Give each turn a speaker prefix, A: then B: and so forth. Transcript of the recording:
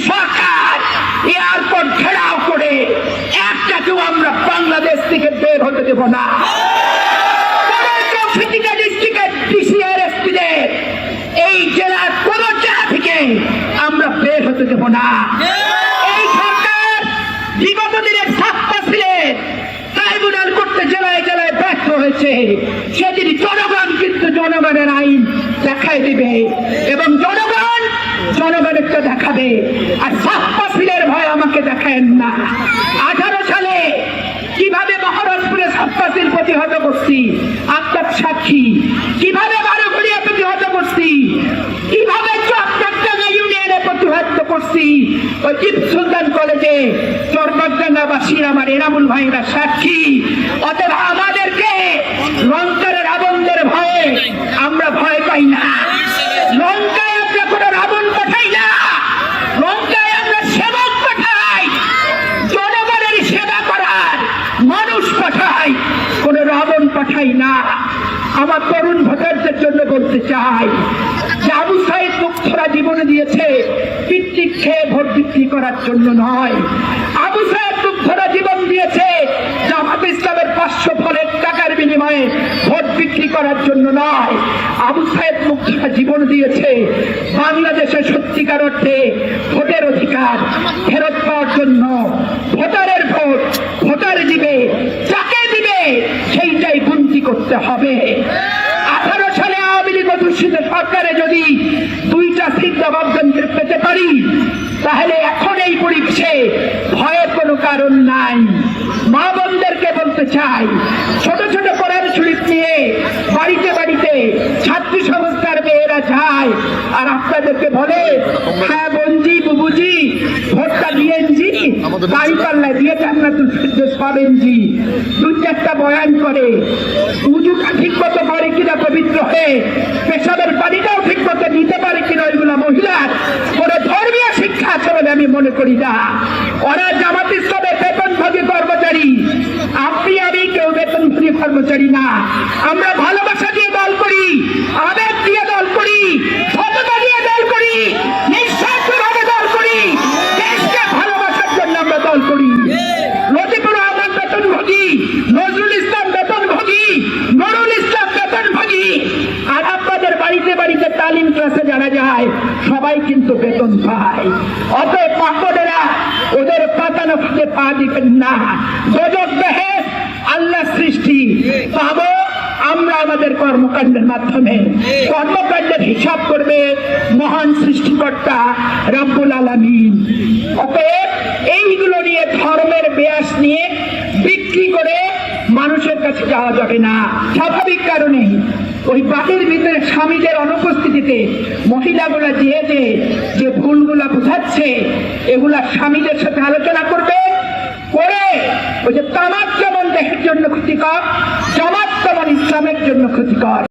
A: সরকার airport ঘেরাও করে একটাকেও আমরা বাংলাদেশ থেকে বের হতে দেব না। এই জেলার কোন জেলা থেকে আমরা বের হতে দেব না। এই সরকার বিগত দিনের ছাত্র ছিলেন ট্রাইব্যুনাল করতে জেলায় জেলায় ব্যর্থ হয়েছে। সেদিন জনগণ কিন্তু জনগণের আইন দেখাই দিবে এবং জনগণ জনগণেরটা দেখাবে। আর ছাত্রশীলের ভয় আমাকে দেখায়েন না। 18 সালে কিভাবে মহারাজপুরে ছাত্রশীল প্রতিহত করছি আপনার সাক্ষী, কিভাবে বারোঘড়িয়া প্রতিহত করছি, কিভাবে চট্টগ্রাম ইউনিয়নে প্রতিহত করছি, ওই টিপু সুলতান কলেজে চরবাগডাঙ্গাবাসীর আমার এনামুল ভাইরা সাক্ষী। অতএব আমাদেরকে লঙ্কার রাবণদের ভয়ে আমরা ভয় পাই না। লঙ্কায় আমরা কোনো রাবণ পাঠাই না, লঙ্কায় আমরা সেবক পাঠাই, জনগণের সেবা করার মানুষ পাঠাই, কোন রাবণ পাঠাই না। আমার তরুণ ভোটারদের জন্য বলতে চাই যে আবু সাইদ মুক্তরা জীবন দিয়েছে পিতৃ খেয়ে ভোট বিক্রি করার জন্য নয়। আবু সাইদ মুক্তরা জীবন দিয়েছে জামাত ইসলামের 500 ফলের টাকার বিনিময়ে ভোট বিক্রি করার জন্য নয়। আবু সাইদ মুক্তরা জীবন দিয়েছে বাংলাদেশে সত্যিকার অর্থে ভোটের অধিকার ফেরত পাওয়ার জন্য। ভোটারের ভোট ভোটার দিবে, যাকে দিবে সেইটাই গুনতি করতে হবে। 18 সালে আওয়ামী লীগ অধ্যুষিত সরকারে যদি 2টা সিট জবাববন্দি পেতে পারি তাহলে এখন এই পরিবেশে ভয়ের কোনো কারণ নাই। মা বোনদেরকে বলতে চাই, ছোট ছোট কোরআন শরীফ নিয়ে বাড়িতে বাড়িতে ছাত্রী সংস্থার মেয়েরা যায় আর আপনাদেরকে বলে, হ্যাঁ বোনজি বুবুজি ভোটটা দিয়েন জি, বাড়ি পাল্লায় দিয়ে জান্নাতুল ফেরদৌস পাবেন জি। 2-4টা বয়ান করে, উজুটা ঠিক মতো করে কিনা পবিত্র হয়ে, পেশাবের পানিটাও ঠিক মতো নিতে পারে কিনা ওইগুলা মহিলার কোনো ধর্মীয় শিক্ষা আছে বলে আমি মনে করি না। ওরা জামাত ইসলামের বেতনভোগী কর্মচারী, আপনি আমি কেউ বেতনভোগী কর্মচারী না। আমরা ভালোবাসা দিয়ে দল করি, আবেগ দিয়ে দল করি, সততা দিয়ে দল করি, নিঃস্বার্থভাবে দল করি, দেশকে ভালোবাসার জন্য আমরা দল করি। লতিফুর রহমান বেতনভোগী, নজরুল ইসলাম বেতনভোগী, নুরুল ইসলাম বেতনভোগী। আর আপনাদের বাড়িতে বাড়িতে তালিম ক্লাসে যারা যায় সবাই কিন্তু বেতন পায়। অতএব পাকড়েরা ওদের পাতানো ফাঁদে পা দিবেন না। দোজখ বেহেশত আল্লাহ সৃষ্টি পাবো আমরা আমাদের কর্মকাণ্ডের মাধ্যমে। কর্মকাণ্ডের হিসাব করবে মহান সৃষ্টিকর্তা রব্বুল আলামিন। অতএব এইগুলো নিয়ে ধর্মের ব্যাস নিয়ে বিক্রি করে মানুষের কাছে যাওয়া যাবে না। স্বাভাবিক কারণে ওই বাড়ির ভিতরে স্বামীদের অনুপস্থিতিতে মহিলাগুলা যে ভুলগুলা বুঝাচ্ছে এগুলা স্বামীদের সাথে আলোচনা করবে, করে ওই যে তামাক যেমন দেহের জন্য ক্ষতিকর, জামাত তেমন ইসলামের জন্য ক্ষতিকর।